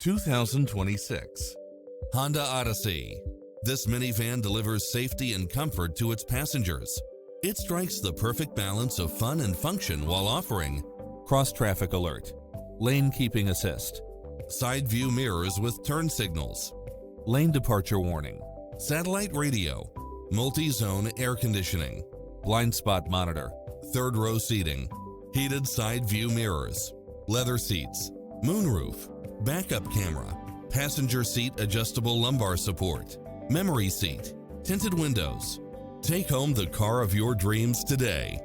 2026 Honda Odyssey. This minivan delivers safety and comfort to its passengers. It strikes the perfect balance of fun and function while offering cross-traffic alert, lane keeping assist, side view mirrors with turn signals, lane departure warning, satellite radio, multi-zone air conditioning, blind spot monitor, third row seating, heated side view mirrors, leather seats, moonroof, backup camera, passenger seat adjustable lumbar support, memory seat, tinted windows. Take home the car of your dreams today.